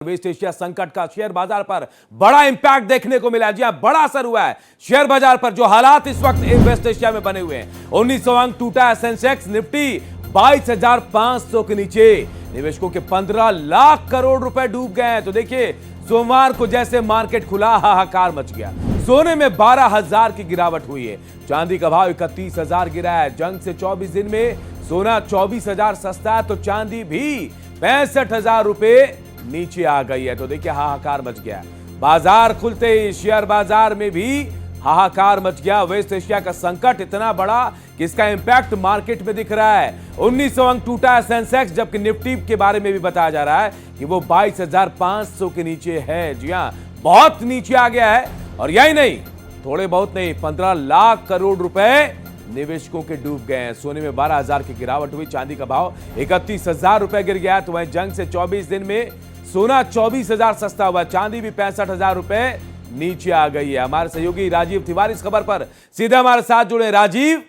Waste Asia संकट का share बाजार पर बड़ा इंपैक्ट देखने को मिला। जी हां, बड़ा असर हुआ है शेयर बाजार पर। जो हालात इस वक्त वेस्ट एशिया में बने हुए हैं, 1900 अंक टूटा है सेंसेक्स, निफ्टी 22,500 के नीचे, निवेशकों के 15 लाख करोड़ रुपए डूब गए हैं। तो देखिए, सोमवार को जैसे मार्केट खुला, हाहाकार मच गया। सोने में 12,000 की गिरावट हुई है, चांदी का भाव 31,000 गिरा है। जंग से 24 दिन में सोना 24,000 सस्ता है, तो चांदी भी 65,000 रुपए नीचे आ गई है। तो देखिए, हाहाकार मच गया। बाजार खुलते ही शेयर बाजार में भी हाहाकार मच गया। वेस्ट एशिया का संकट इतना बड़ा कि इसका इंपैक्ट मार्केट में दिख रहा है। 1900 अंक टूटा है सेंसेक्स, जबकि निफ्टी के बारे में भी बताया जा रहा है कि वो 22,500 के नीचे है। जी हां, बहुत नीचे आ गया है। और यही नहीं, थोड़े बहुत नहीं, 15 लाख करोड़ रुपए निवेशकों के डूब गए हैं। सोने में 12,000 की गिरावट हुई, चांदी का भाव 31,000 रुपए गिर गया। तो वहीं जंग से 24 दिन में सोना 24,000 सस्ता हुआ, चांदी भी 65,000 रुपए नीचे आ गई है। हमारे सहयोगी राजीव तिवारी इस खबर पर सीधे हमारे साथ जुड़े। राजीव,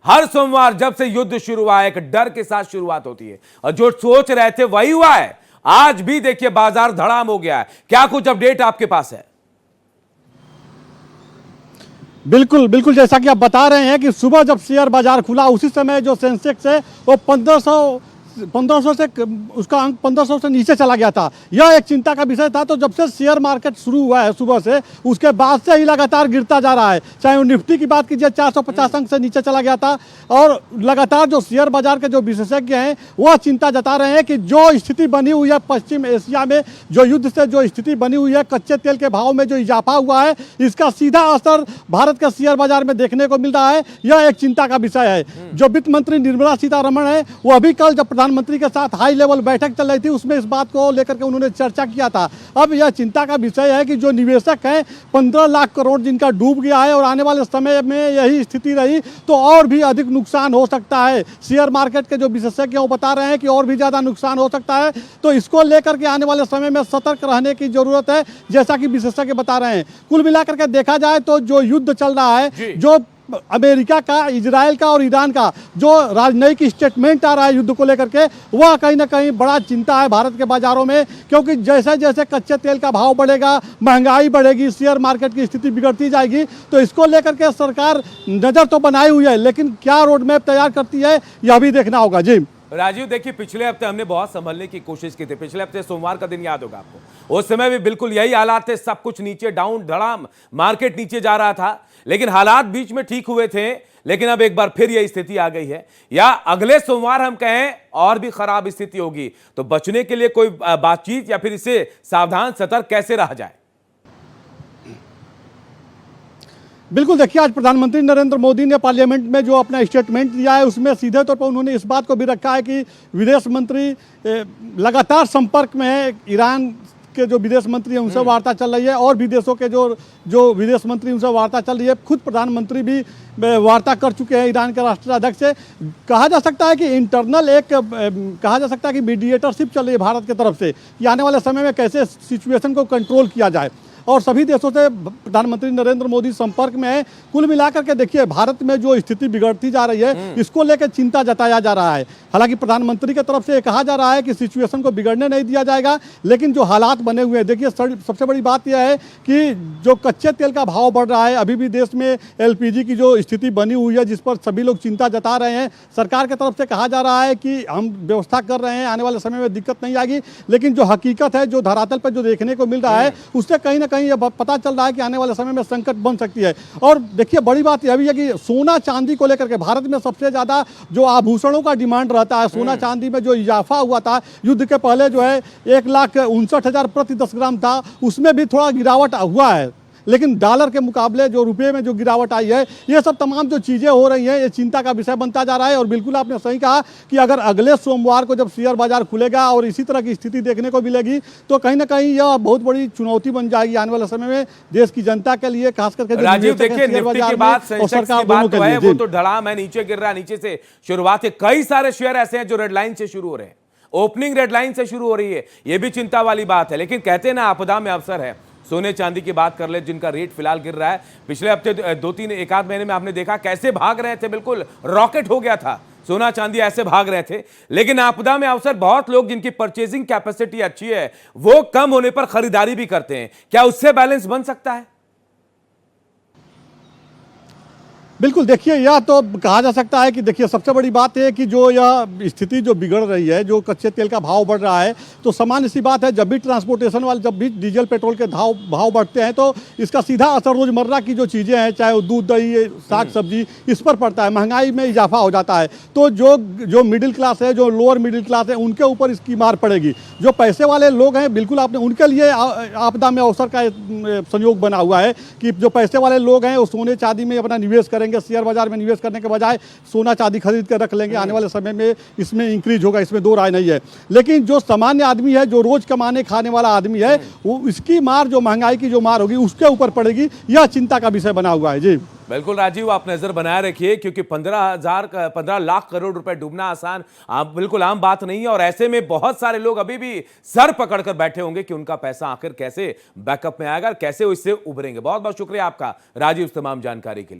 हर सोमवार जब से युद्ध शुरू हुआ है, एक डर के साथ शुरुआत होती है और जो सोच रहे थे वही हुआ है। आज भी देखिए, बाजार धड़ाम हो गया है। क्या कुछ अपडेट आपके पास है? बिल्कुल बिल्कुल, जैसा कि आप बता रहे हैं कि सुबह जब शेयर बाजार खुला, उसी समय जो सेंसेक्स है वो 1500 से उसका अंक 1500 से नीचे चला गया था। यह एक चिंता का विषय था। तो जब से शेयर मार्केट शुरू हुआ है सुबह से, उसके बाद से ही लगातार गिरता जा रहा है। चाहे वो निफ्टी की बात कीजिए, 450 अंक से नीचे चला गया था। और लगातार जो शेयर बाजार के जो विशेषज्ञ हैं वह चिंता जता रहे हैं कि जो स्थिति बनी हुई है पश्चिम एशिया में, जो युद्ध से जो स्थिति बनी हुई है, कच्चे तेल के भाव में जो इजाफा हुआ है, इसका सीधा असर भारत के शेयर बाजार में देखने को मिल रहा है। यह एक चिंता का विषय है। जो वित्त मंत्री निर्मला सीतारमण है, वो अभी कल जब प्रधानमंत्री के साथ हाई लेवल बैठक चल रही थी, उसमें इस बात को लेकर के उन्होंने चर्चा किया था। अब यह चिंता का विषय है कि जो निवेशक हैं, 15 लाख करोड़ जिनका डूब गया है, और आने वाले समय में यही स्थिति रही तो और भी अधिक नुकसान हो सकता है। शेयर मार्केट के जो विशेषज्ञ वो बता रहे हैं कि और भी ज़्यादा नुकसान हो सकता है। तो इसको लेकर के आने वाले समय में सतर्क रहने की जरूरत है, जैसा कि विशेषज्ञ बता रहे हैं। कुल मिलाकर के देखा जाए तो जो युद्ध चल रहा है, जो अमेरिका का, इजराइल का और ईरान का जो राजनयिक स्टेटमेंट आ रहा है युद्ध को लेकर के, वह कहीं ना कहीं बड़ा चिंता है भारत के बाजारों में। क्योंकि जैसे जैसे कच्चे तेल का भाव बढ़ेगा, महंगाई बढ़ेगी, शेयर मार्केट की स्थिति बिगड़ती जाएगी। तो इसको लेकर के सरकार नज़र तो बनाई हुई है, लेकिन क्या रोड मैप तैयार करती है यह भी देखना होगा। जी राजीव, देखिए, पिछले हफ्ते हमने बहुत संभलने की कोशिश की थी। पिछले हफ्ते सोमवार का दिन याद होगा आपको, उस समय भी बिल्कुल यही हालात थे, सब कुछ नीचे, डाउन धड़ाम, मार्केट नीचे जा रहा था। लेकिन हालात बीच में ठीक हुए थे, लेकिन अब एक बार फिर यही स्थिति आ गई है। या अगले सोमवार हम कहें और भी खराब स्थिति होगी। तो बचने के लिए कोई बातचीत या फिर इससे सावधान सतर्क कैसे रहा जाए? बिल्कुल, देखिए, आज प्रधानमंत्री नरेंद्र मोदी ने पार्लियामेंट में जो अपना स्टेटमेंट दिया है, उसमें सीधे तौर पर उन्होंने इस बात को भी रखा है कि विदेश मंत्री लगातार संपर्क में है। ईरान के जो विदेश मंत्री हैं उनसे वार्ता चल रही है, और भी देशों के जो विदेश मंत्री उनसे वार्ता चल रही है। खुद प्रधानमंत्री भी वार्ता कर चुके हैं ईरान के राष्ट्राध्यक्ष से। कहा जा सकता है कि इंटरनल कहा जा सकता है कि मीडिएटरशिप चल रही है भारत की तरफ से, कि आने वाले समय में कैसे सिचुएशन को कंट्रोल किया जाए। और सभी देशों से प्रधानमंत्री नरेंद्र मोदी संपर्क में है। कुल मिलाकर के देखिए, भारत में जो स्थिति बिगड़ती जा रही है, इसको लेकर चिंता जताया जा रहा है। हालांकि प्रधानमंत्री की तरफ से कहा जा रहा है कि सिचुएशन को बिगड़ने नहीं दिया जाएगा, लेकिन जो हालात बने हुए हैं, देखिए, सबसे बड़ी बात यह है कि जो कच्चे तेल का भाव बढ़ रहा है, अभी भी देश में एलपीजी की जो स्थिति बनी हुई है, जिस पर सभी लोग चिंता जता रहे हैं। सरकार की तरफ से कहा जा रहा है कि हम व्यवस्था कर रहे हैं, आने वाले समय में दिक्कत नहीं आएगी। लेकिन जो हकीकत है, जो धरातल पर जो देखने को मिल रहा है, उससे कहीं ना ये पता चल रहा है कि आने वाले समय में संकट बन सकती है। और देखिए, बड़ी बात यह भी है कि सोना चांदी को लेकर के भारत में सबसे ज्यादा जो आभूषणों का डिमांड रहता है, सोना चांदी में जो इजाफा हुआ था युद्ध के पहले, जो है 1,59,000 प्रति 10 ग्राम था, उसमें भी थोड़ा गिरावट हुआ है। लेकिन डॉलर के मुकाबले जो रुपये में जो गिरावट आई है, ये सब तमाम जो चीज़ें हो रही हैं, ये चिंता का विषय बनता जा रहा है। और बिल्कुल आपने सही कहा कि अगर अगले सोमवार को जब शेयर बाजार खुलेगा और इसी तरह की स्थिति देखने को मिलेगी, तो कहीं ना कहीं यह बहुत बड़ी चुनौती बन जाएगी आने वाले समय में देश की जनता के लिए, खास करके राजीव। देखिए, निफ्टी की बात, सेंसेक्स की बात तो है, वो तो धड़ाम है, नीचे गिर रहा है, नीचे से शुरुआत है। कई सारे शेयर ऐसे हैं जो रेड लाइन से शुरू हो रहे हैं, ओपनिंग रेड लाइन से शुरू हो रही है। ये भी चिंता वाली बात है। लेकिन कहते हैं ना, आपदा में अवसर है। सोने चांदी की बात कर ले, जिनका रेट फिलहाल गिर रहा है। पिछले हफ्ते 2-3 एक आध महीने में आपने देखा कैसे भाग रहे थे, बिल्कुल रॉकेट हो गया था सोना चांदी ऐसे भाग रहे थे, लेकिन आपदा में अवसर बहुत लोग जिनकी परचेजिंग कैपेसिटी अच्छी है वो कम होने पर खरीदारी भी करते हैं। क्या उससे बैलेंस बन सकता है? बिल्कुल, देखिए यह तो कहा जा सकता है कि देखिए सबसे बड़ी बात है कि जो यह स्थिति जो बिगड़ रही है, जो कच्चे तेल का भाव बढ़ रहा है, तो सामान्य सी बात है जब भी ट्रांसपोर्टेशन वाले, जब भी डीजल पेट्रोल के भाव बढ़ते हैं तो इसका सीधा असर रोज़मर्रा की जो चीज़ें हैं, चाहे वो दूध दही साग सब्जी, इस पर पड़ता है, महंगाई में इजाफा हो जाता है। तो जो मिडिल क्लास है, जो लोअर मिडिल क्लास है, उनके ऊपर इसकी मार पड़ेगी। जो पैसे वाले लोग हैं, बिल्कुल आपने उनके लिए आपदा में अवसर का संयोग बना हुआ है कि जो पैसे वाले लोग हैं वो सोने चांदी में अपना निवेश करेंगे, शेयर बाजार में निवेश करने के बजाय सोना चांदी खरीद कर रख लेंगे। आने वाले समय में इसमें इंक्रीज होगा, इसमें दो राय नहीं है। लेकिन जो सामान्य आदमी है, जो रोज कमाने खाने वाला आदमी है, वो इसकी मार, जो महंगाई की जो मार होगी उसके ऊपर पड़ेगी। यह चिंता का विषय बना हुआ है। जी बिल्कुल राजीव, आप नजर बनाए रखिए, क्योंकि 15 लाख करोड़ रुपए डूबना आसान बिल्कुल आम बात नहीं है। और ऐसे में बहुत सारे लोग अभी भी सर पकड़कर बैठे होंगे कि उनका पैसा आखिर कैसे बैकअप में आएगा, कैसे इससे उभरेंगे। बहुत बहुत शुक्रिया आपका राजीव, तमाम जानकारी के लिए।